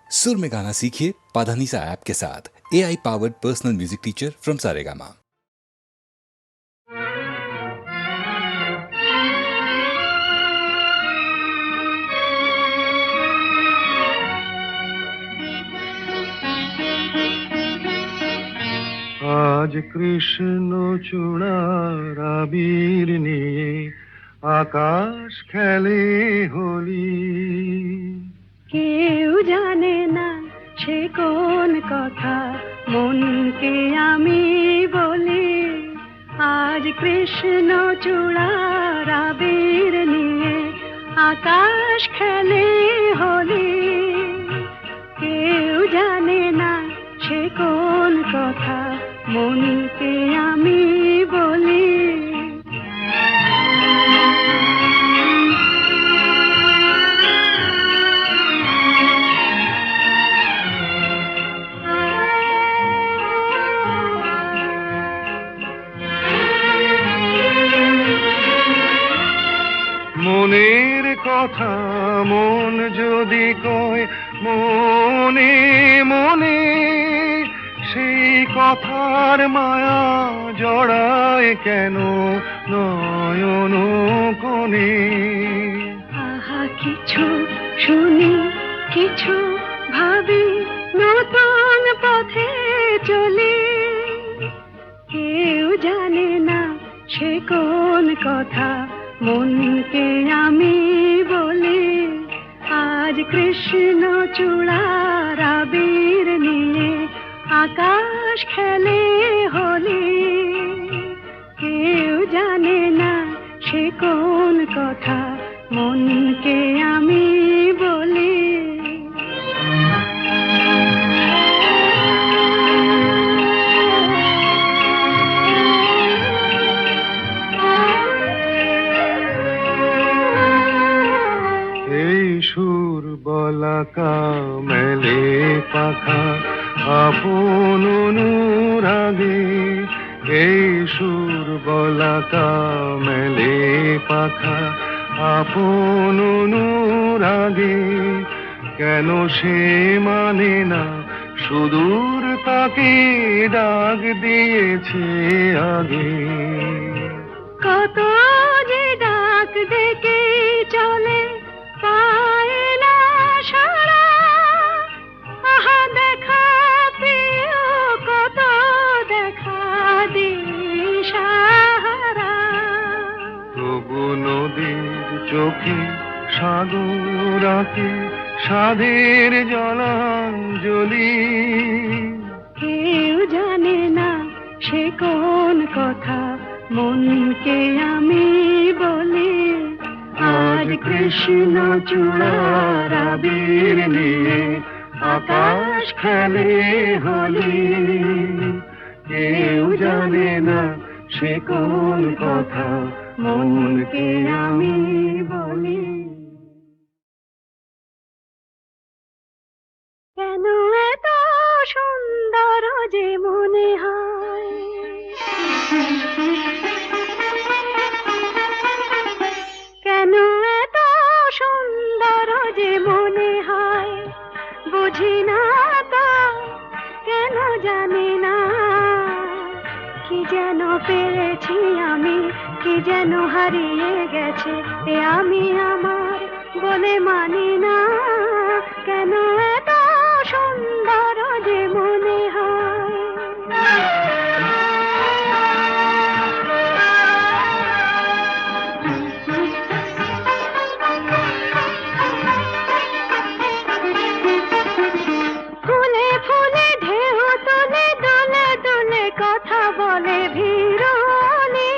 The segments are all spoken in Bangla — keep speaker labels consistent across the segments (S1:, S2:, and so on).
S1: सुर में गाना सीखिए पाधानीसा ऐप के साथ। AI powered personal music teacher from Saregama.
S2: আজ কৃষ্ণ চূড়ার আবির নিয়ে আকাশ খেলে হোলি।
S3: কেউ জানে না সে কোন কথা মনকে আমি বলি। আজ কৃষ্ণ চূড়ার আবির নিয়ে আকাশ খেলে হোলি। কেউ জানে না সে কোন কথা মনকে আমি বলি।
S2: মনের কথা মন যদি কয় মনে মনে, সেই কথার মায়া জড়ায় কেন নয়ন কোণে।
S3: আহা কিছু শুনি কিছু ভাবি নতুন পথে চলি। কেউ জানে না সে কোন কথা মনকে আমি বলি। আজ কৃষ্ণ চূড়ার আবির নিয়ে আকাশ খেলে হোলি। কেউ জানে না সে কোন কথা মনকে আমি বলি।
S2: এই সুর বলাকা মেলে পাখা আপন অনুরাগে। এই সুর বলাকা মেলে পাখা আপন অনুরাগে। কেন সে মানে না সুদূর তাকে ডাক দিয়েছে আগে।
S3: কত যে ডাক ডেকে চলে পায় না সারা। আহা দেখা প্রিয় কত দেখা দিশাহারা।
S2: তবু নদীর চোখে সাগর আঁকে সাধের জলাঞ্জলি।
S3: কেউ জানে না সে কোন কথা মনকে আমি বলি। আজ কৃষ্ণ চূড়ার আবির নিয়ে আকাশ খেলে হোলি। কেউ জানে না সে কোন কথা মনকে আমি বলি। কেন এত সুন্দর যে মনে হয়, কেন এত সুন্দর যে মনে হয়, বুঝি না তো কেন জানি না। কি যেন পেয়েছি আমি, কি যেন হারিয়ে গেছে এ আমি আমার বলে মানি না। কেন এত সুন্দর যে মনে হয়। ফুলে ফুলে ঢেউ তুলে দুলে দুলে কথা বলে ভিড়লি।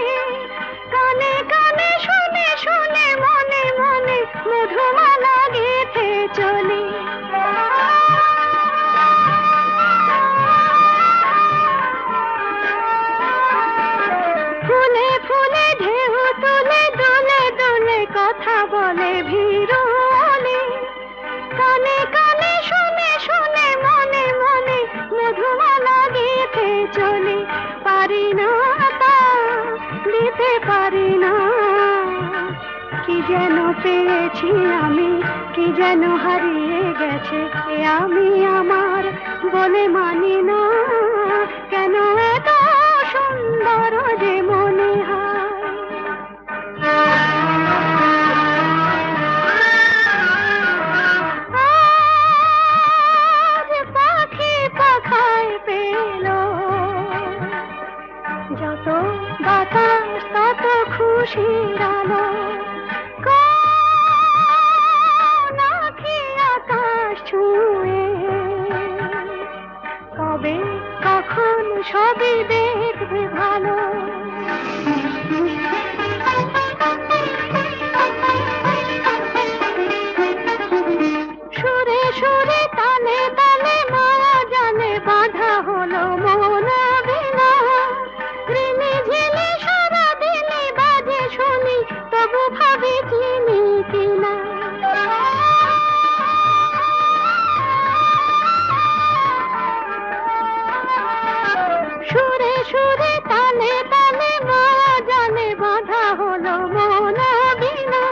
S3: কানে কানে শুনে শুনে মনে মনে মধুমালা গেঁথে চলি। ফুলে ফুলে ঢেউ তুলে দুলে দুলে কথা বলে ভিড়লি। কানে কানে শুনে শুনে মনে মনে মধুমালা গেঁথে চলি। পারি না তা দিতে পারি না। কি যেন পেয়েছি আমি, কি যেন হারিয়ে গেছে এ আমি আমার বলে মানি না, কেন এত সুন্দর যে মনে হয়। আজ পাখি পাখায় পেল, যত বাতাস তত খুশির আলো, নাকি আকাশ ছুঁয়ে কবে কখন সবই দেখবে ভালো। সুরে সুরে তালে তালে মায়া জানে বাঁধা হলো মন বিনা, রিমি ঝিলি সারা দিনে বাজে শুনি তবু ভাবি চিনি কিনা। সুরে সুরে তালে তালে মায়া জানে বাঁধা হলো মন বিনা,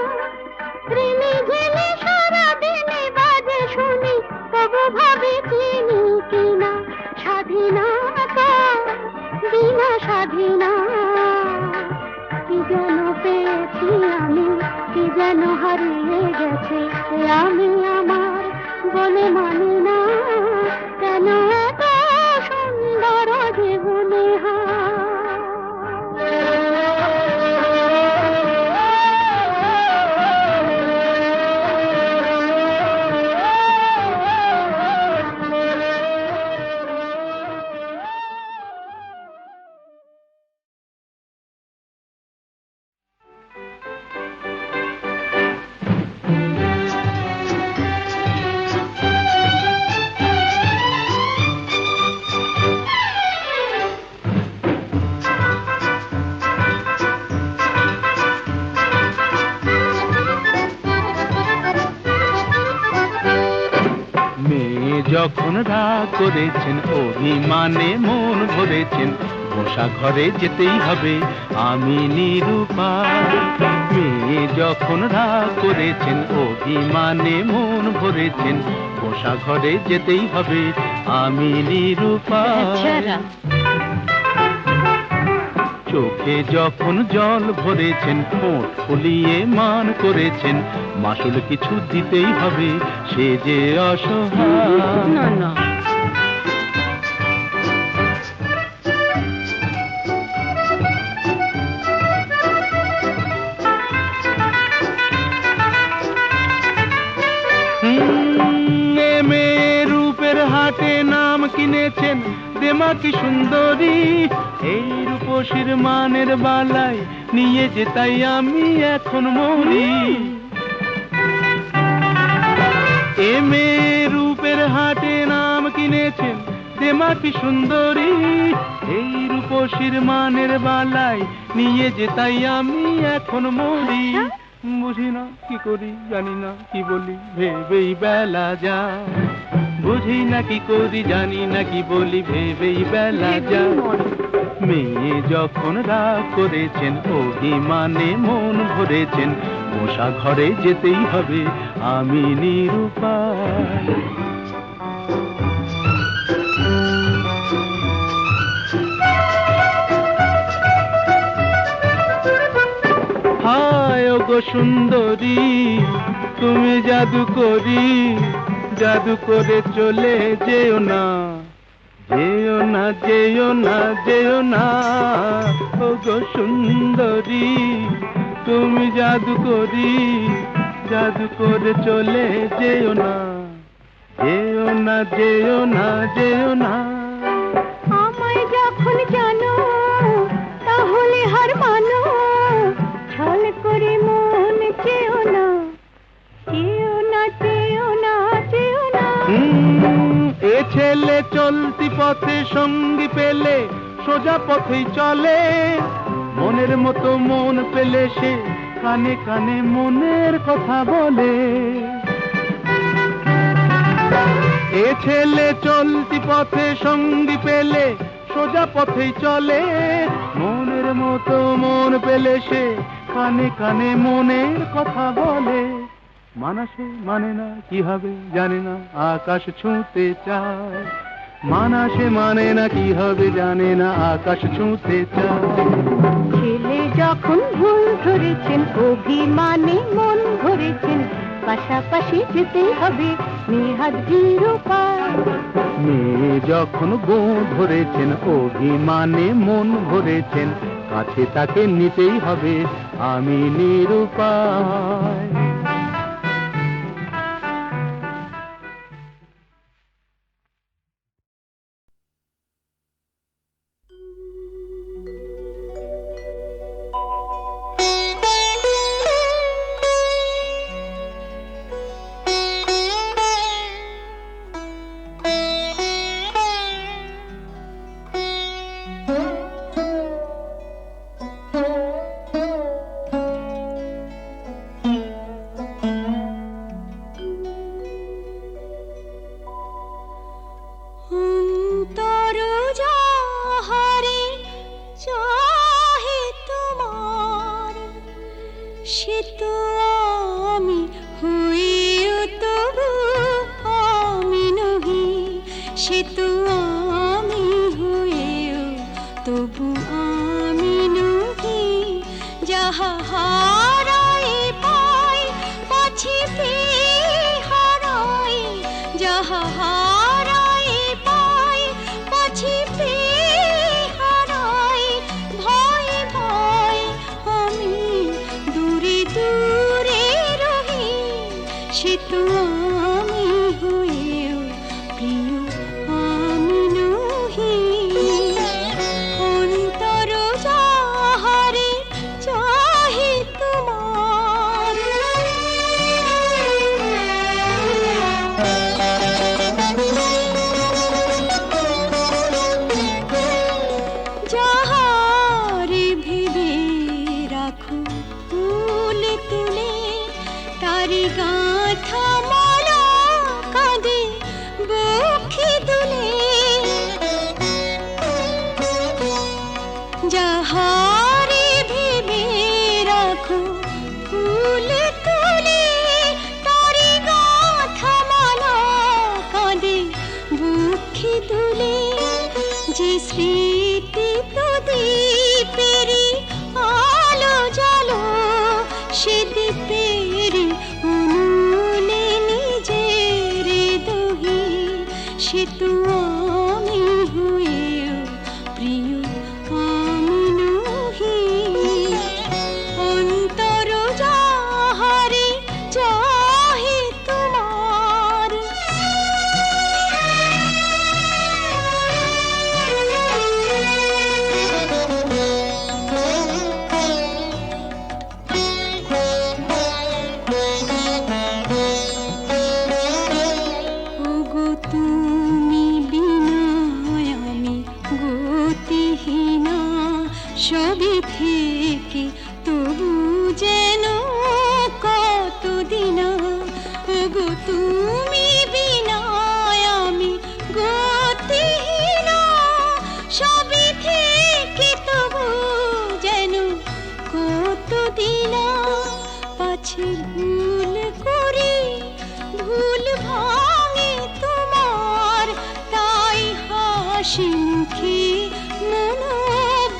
S3: রিমি ঝিলি সারা দিনে বাজে শুনি তবু ভাবি চিনি কিনা। স্বাধীনতা বিনা স্বাধীনা কি যেন পেয়েছি আমি, কি যেন হারিয়ে গেছে আমি আমার বলে মানি না, কেন এত সুন্দর জীবনে
S4: যখন রাগ করেছেন অভিমানে মন ভরেছেন, বসা ঘরে যেতেই হবে আমি নিরুপায়। মেয়ে যখন রাগ করেছেন অভিমানে মন ভরেছেন, বসা ঘরে যেতেই হবে আমি নিরুপায়। চোখে যখন জল ভরেছেন ঠোঁট ফুলিয়ে মান করেছেন, মাসুল কিছু দিতেই হবে সে যে অসহায়।
S3: না না
S4: মেয়ে রূপের হাটে নাম কিনেছেন দেমা কি সুন্দরী, এই রূপসীর মানের বালায় নিয়ে যে তাই আমি এখন মরি। এ মেয়ে রূপের হাটে নাম কিনেছেন দেমা কি সুন্দরী, এই রূপসীর মানের বালায় নিয়ে যে তাই আমি এখন মরি। বুঝি না কি করি জানি না কি বলি ভেবেই বেলা যায়, বুঝি না কি করি জানি না কি বলি ভেবেই বেলা যায়। মেয়ে যখন রাগ করেছেন অভিমানে মন ভরেছেন, বসা ঘরে যেতেই হবে আমি নিরুপায়। হায় ওগো সুন্দরী তুমি জাদু করি, জাদু করে চলে যেও না, যেও না যেও না যেও না। ওগো সুন্দরী তুমি জাদু করি, জাদু করে চলে যেও না, যেও না যেও না যেও না।
S3: আমায় যখন জানো তাহলে হার মানো, ছল করে মন চেও না, চেও না চেও না চেও না।
S4: এ ছেলে চলতি পথে সঙ্গী পেলে সোজা পথেই চলে, মনের মতো মন পেলে সে কানে কানে মনের কথা বলে। এ ছেলে চলতি পথে সঙ্গী পেলে সোজা পথেই চলে, মনের মতো মন পেলে সে কানে কানে মনের কথা বলে। মানাসে মানে না কি হবে জানে না আকাশ ছুঁতে চায়, মানাসে মানে না কি হবে জানে না আকাশ ছুঁতে চায়।
S3: ছেলে যখন ভুল ধরেছেন অভিমানে মন ভরেছেন, পাশাপাশি যেতেই হবে নিহাত নিরুপায়।
S4: মেয়ে যখন বউ ধরেছেন অভিমানে মন ভরেছেন, কাছে তাকে নিতেই হবে আমি নিরুপায়।
S3: অন্তর যাহারে চাহে তোমার, সে তো আমি হইও তবু আমি নহি, সে তো আমি হইও তবু আমি নহি। যাহা হারাই পাই পাছি পেয়ে হারাই, যাহা হারাই পাই পাছি পেয়ে হারাই। ভয় ভয় আমি দূরে দূরে রহি, সে তো আমি হইও প্রিয় আমি নহি। অন্তর যাহারে চাহে তোমার। যাহারে ভেবে রাখো ফুল তুলে, তারি গাঁথা মালা কাঁদে বক্ষে দুলে। যাহারে ভেবে রাখো ফুল তুলে, তারি গাঁথা মালা কাঁদে বক্ষে দুলে। যে স্মৃতি প্রদীপেরি আলো জ্বালো, সে দ্বীপের অনুলে নিজের দহি, সে তো আমি হইও প্রিয় আমি নহি। অন্তর যাহারে চাহে তোমার। ওগো তুমি বিনা আমি গতিহীনা, সবই থেকে তবু যেন কতদিন। ওগো তুমি বিনা আমি গতিহীনা, সবই থেকে তবু যেন কতদিন। পাছে ভুল করি ভুল ভাঙে তোমার, তাই হাসি মুখে মন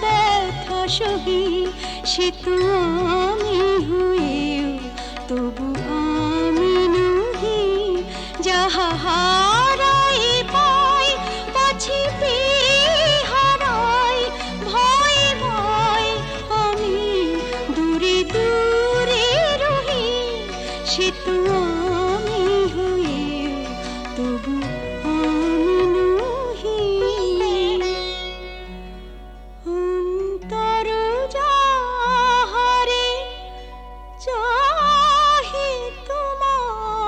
S3: ব্যথা সহি, সে তো আমি হইও তবু আমি নহি। যাহা হারাই পাই পাছি পেয়ে হারাই। ভয় ভয় আমি দূরে দূরে রহি, সে তো আমি হইও তবু আমি নহি। অন্তর যাহারে চাহে তোমার।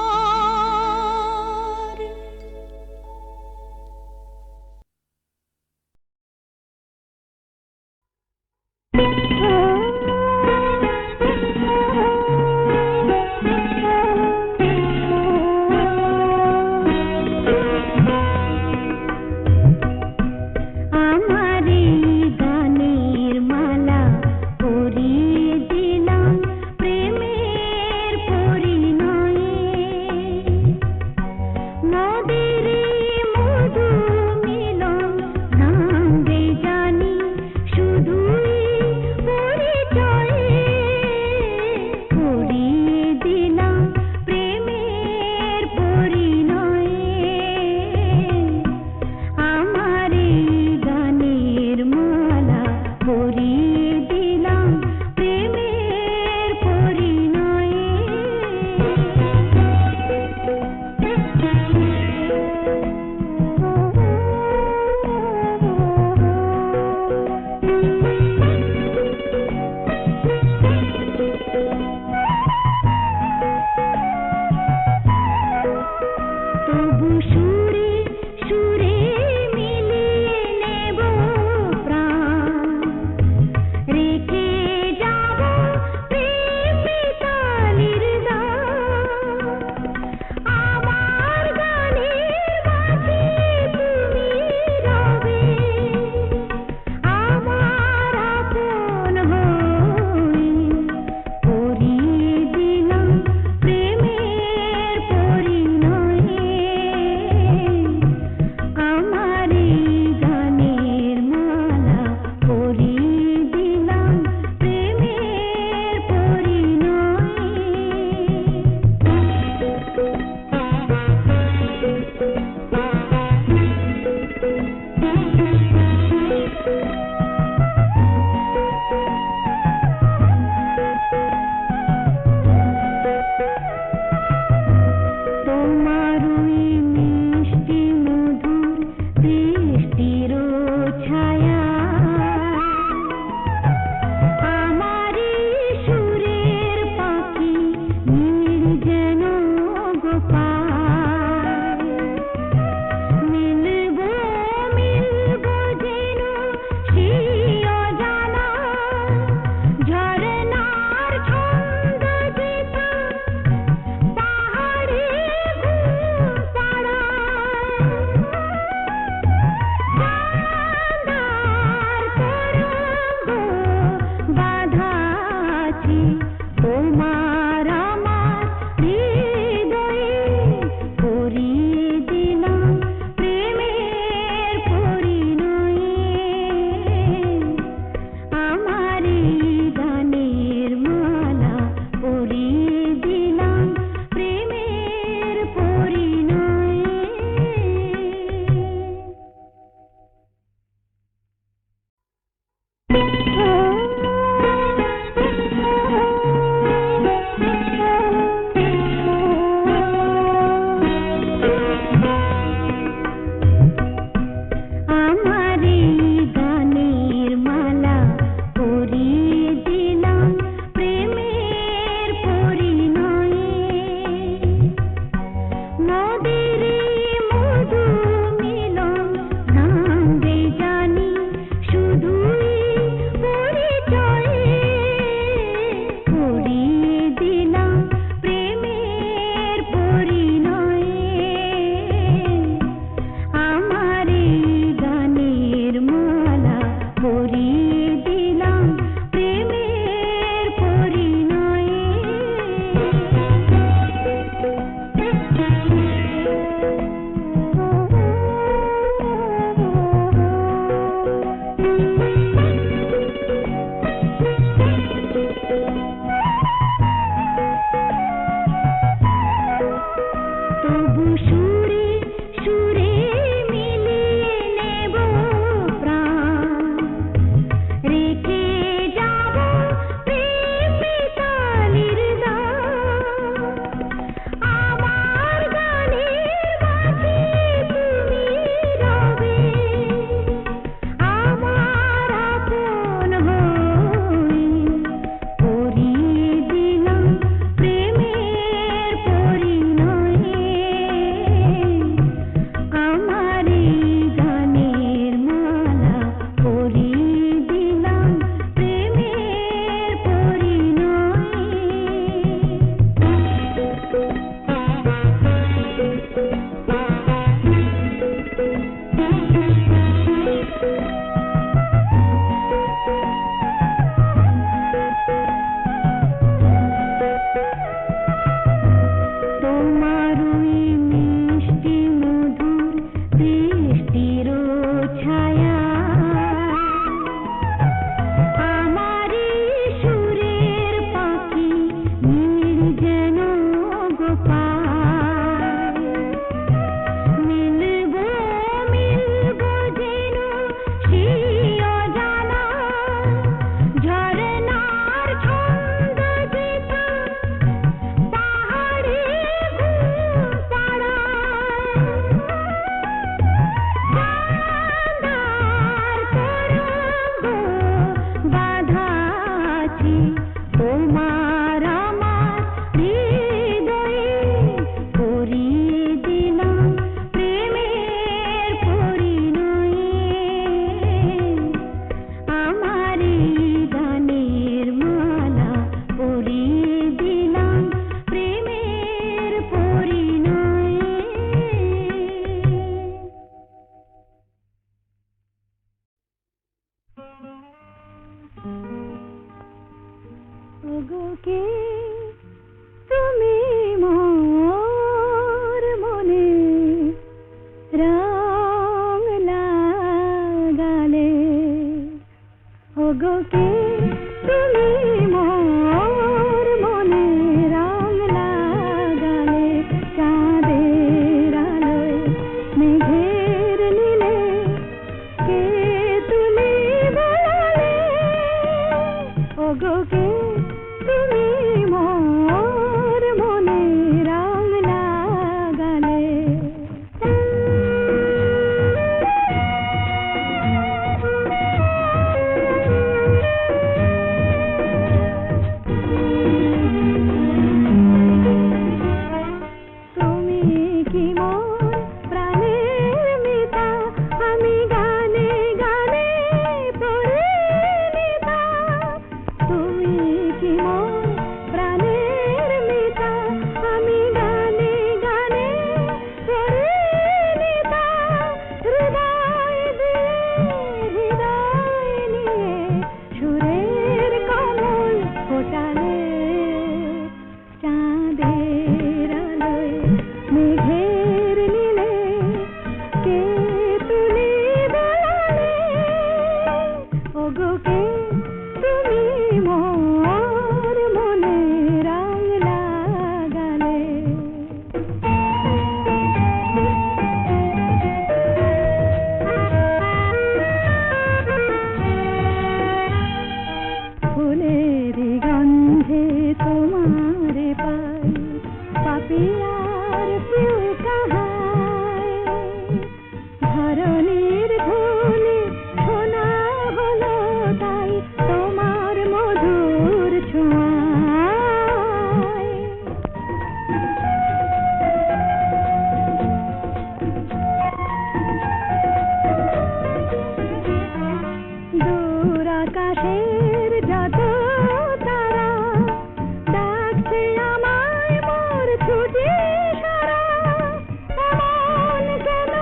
S3: ওগো কে তুমি মোর মনে রং লাগালে ওগো কে তুমি মোর মনে রং লাগালে চাঁদের আলোয় মেঘের নীলে কে তুলি বলালে ওগো কে তুমি মোর মনে রং লাগালে তুমি কি মোর প্রাণের মিতা আমি গানে গানে পরিণীতা তুমি কি মোর প্রাণের মিতা আমি গানে গানে পরিণীতা হৃদয় দিয়ে হৃদয় নিয়ে সুরের কমল ফোটালে চাঁদের আলোয় মেঘের নীলে কে তুলি বলালে ওগো কে তুমি মোর মনে রং লাগালে ফুলেরি গন্ধে তোমারে পাই পাপিয়ার প্রিয় কাহায় ধরণীর ধুলি শোনা হলো তাই তোমার মধুর ছোঁয়ায় দূর আকাশের যত তারা ডাকছে আমায় মোর ছুটি সারা এমন কেন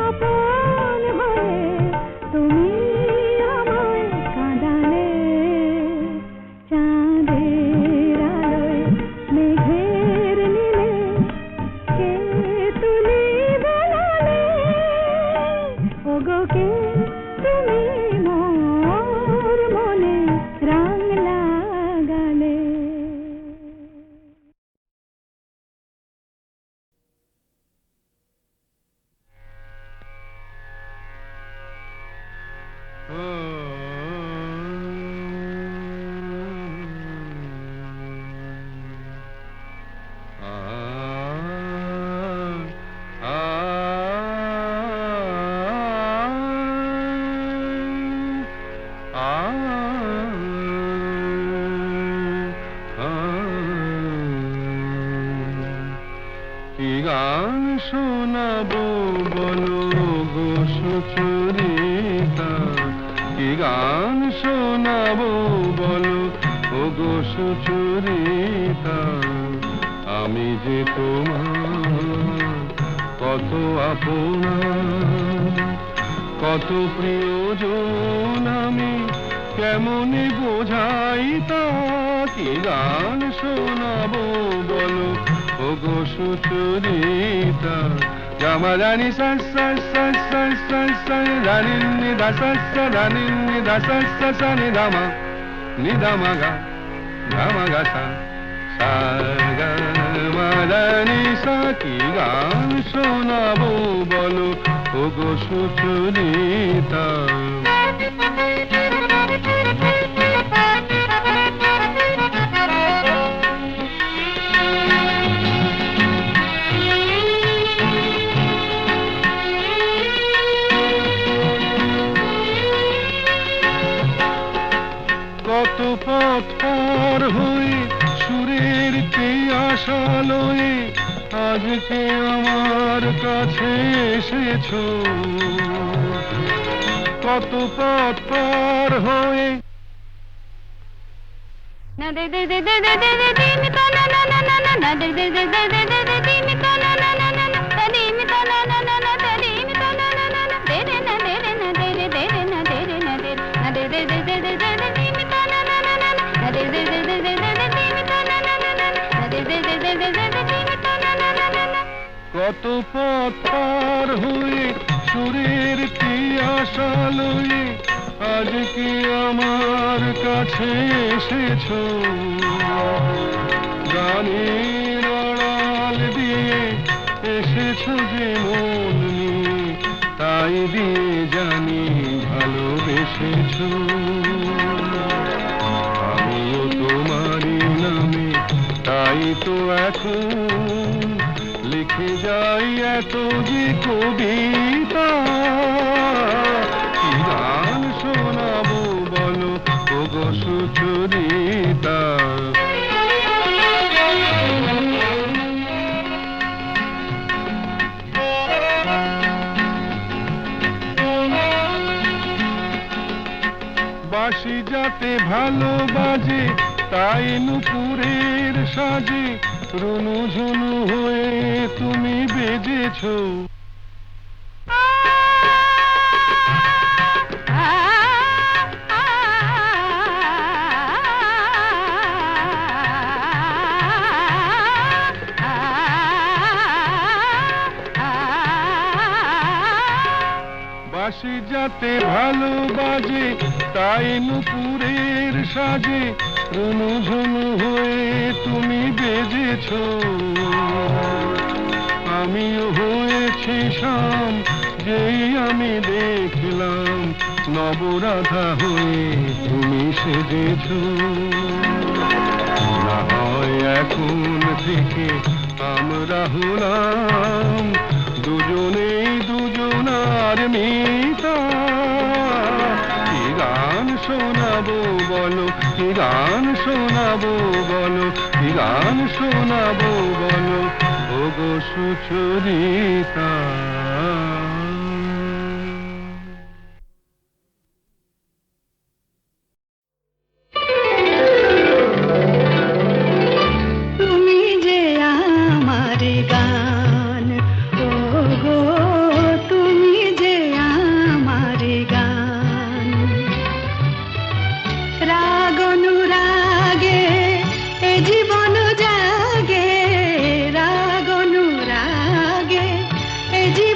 S3: আপন হয়ে তুমি আমায় কাঁদালে চাঁদের আলোয় মেঘের নীলে কে তুলি বলালে ওগো কে তুমি মোর মনে রং লাগালে
S2: কি গান শোনাবো বলো গো সুচরিতা কি গান শোনাবো বলো ও গো সুচরিতা আমি যে তোমার কত আপনা কত প্রিয়জন আমি কেমনে বোঝাই তা কি গান শোনাবো বলো ও গো সুচরিতা গামা রানী সা সা সা সা সা সা রানী নি দা সা সা রানী নি দা সা সা সা নি দামা গা সা সা গা মা রানী সা কি গান শোনাবো বলো ও গো সুচরিতা কত পথ পার হয়ে সুরের কে আশালয়ে আজকে আমার কাছে এসেছো কত পথ পার হয়ে
S3: না দে দে দে দে দে দে দে দিন তা না না না না না না দে দে দে দে দে দে দে দিন তা না না না না না তা দিন তা না না না না তা দিন তা না না না না দে দে না দে দে না দে দে দে দে না দে দে না দে না দে দে দে দে দে দে দিন তা না না না না না দে দে দে দে দে
S2: পথ পার হয়ে সুরের তিয়াসা লয়ে আজকে আমার কাছে এসেছো গানের আড়াল দিয়ে এসেছো যে মন নিয়ে তাই দিয়ে জানি ভালোবেসেছো আমিও তোমারই নামে তাই তো এখন লিখে যাই এত যে কবিতা কি গান শোনাবো বলো ওগো সুচরিতা বাঁশি যাতে ভালো বাজে তাই নুপুরের সাজে রুনু ঝুনু হয়ে তুমি বেজেছো বাঁশি যাতে ভালো বাজে তাই নুপুরের সাজে রুনু ঝুনু হয়ে তুমি বেজেছো আমিও হয়েছি শাম যেই আমি দেখলাম নবরাধা হয়ে তুমি সেজেছো না হয় এখন থেকে আমরা হলাম দুজনেই দুজনার মিতা কি গান শোনাবো বলো কি গান শোনাবো বলো কি গান শোনাবো বলো ওগো সুচরিতা
S3: তুমি যে আমার গান ও গো তুমি যে আমার গান রাগ অনুরাগে এ জীবন জাগে রাগ অনুরাগে এ জীবন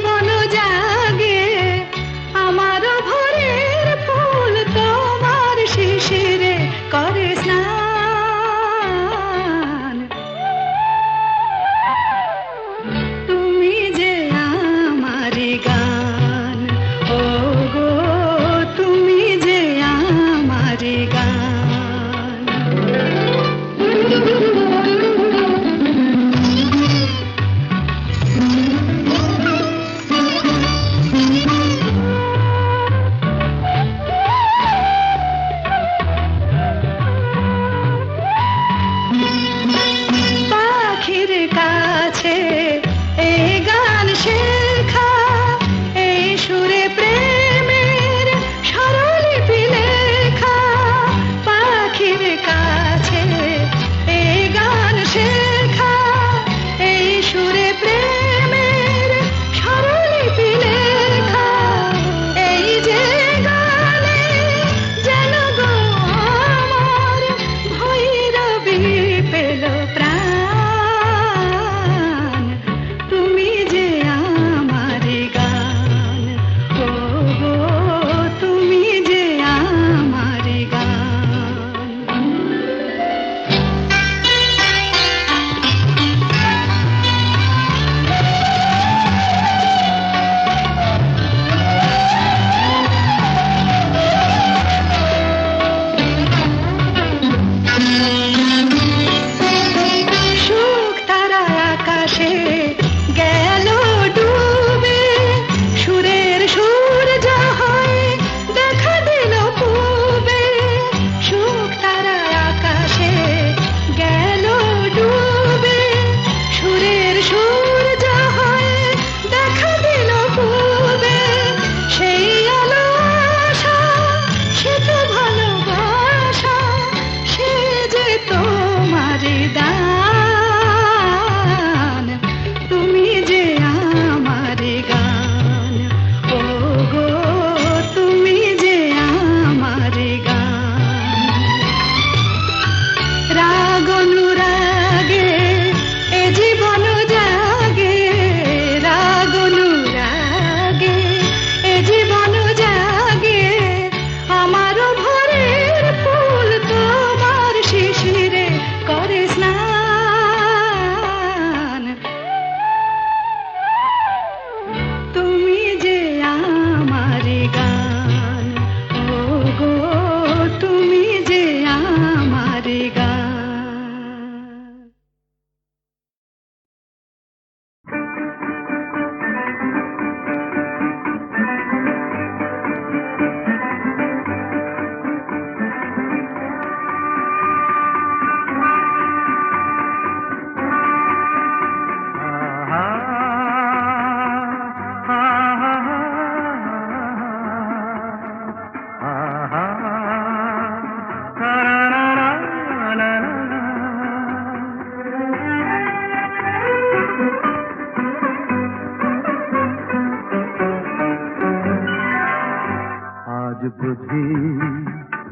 S4: বুঝি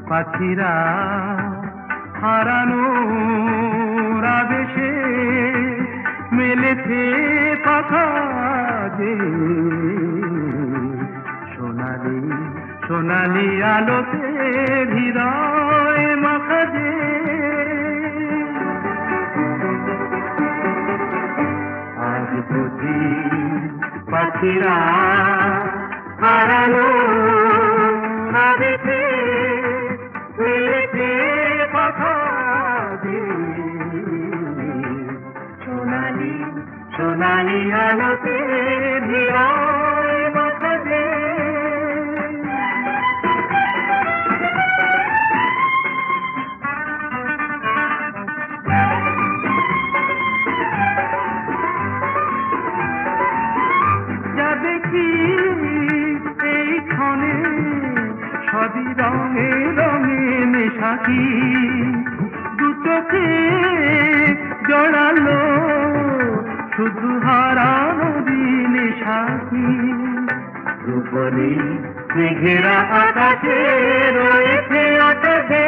S4: পাখিরা হারানো আবেশে মেলেছে পাখা যে সোনালি সোনালি আলোতে হৃদয় মাখা যে আজ বুঝি পাখিরা হারানো আবেশে মেলেছে পাখা যে সোনালি সোনালি আলোতে হৃদয় মাখা যে যা দেখি এই ক্ষণে সবই রঙে রঙে মেশাকি দু চোখে জড়ালো শুধু হারানো দিনে সাথী রূপলি মেঘেরা আকাশে রয়েছে আকাশে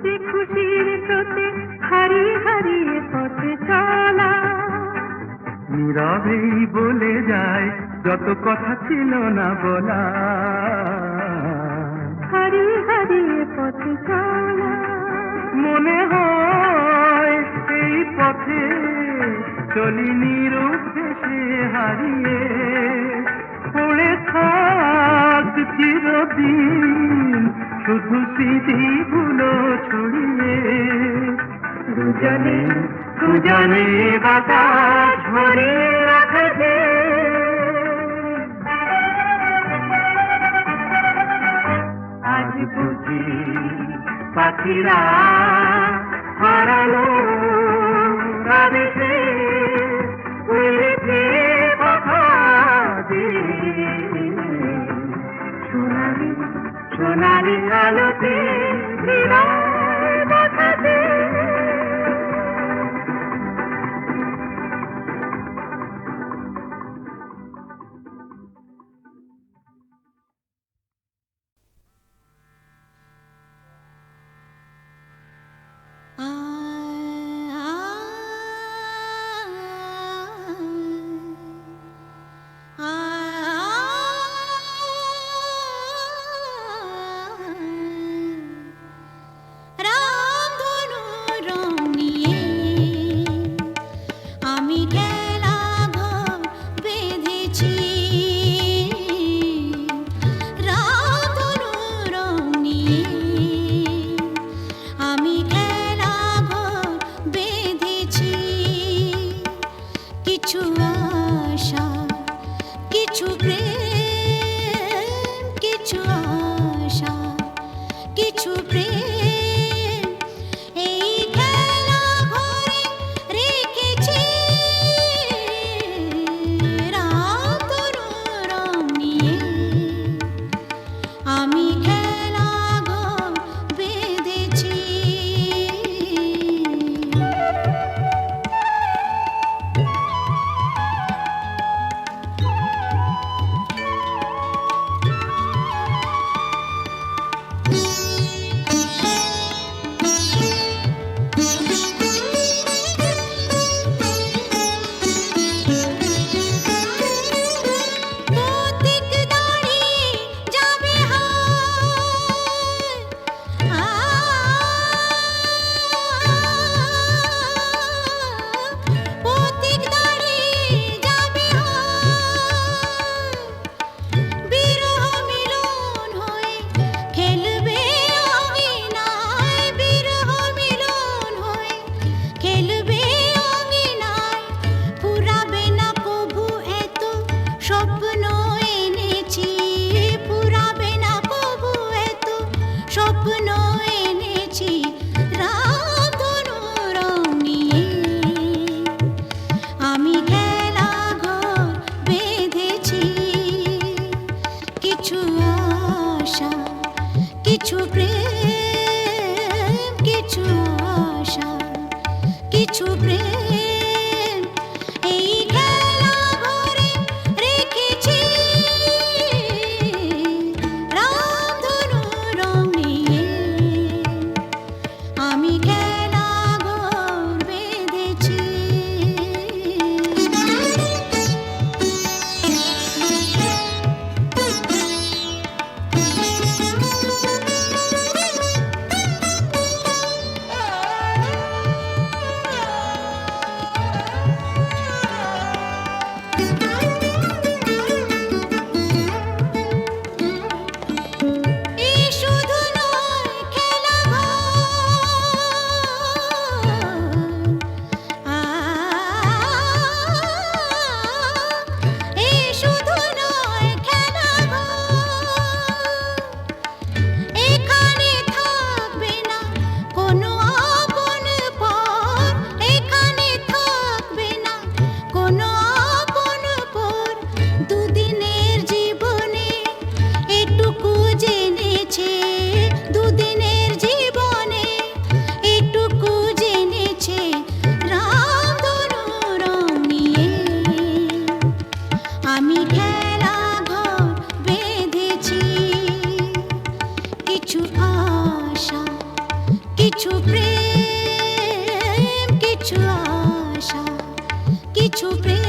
S3: যে খুশির স্রোতে হারিয়ে হারিয়ে পথে চলা
S4: নীরবেই বলে যায় যত কথা ছিল না বলা
S3: হারিয়ে হারিয়ে পথে চলা
S4: মনে হয় এই পথে চলি নিরুদ্দেশে হারিয়ে পড়ে থাক চিরদিন শুধু স্মৃতিগুলো ছড়িয়ে দুজনে দুজনে বাতাস ভরে রাখবে আজ বুঝি পাখিরা হারালো আবেশে উড়েছে পাখা যে সোনালি সোনালি আলোতে হৃদয় মাখা যে
S3: কিছু প্রেম কিছু আশা কিছু প্রেম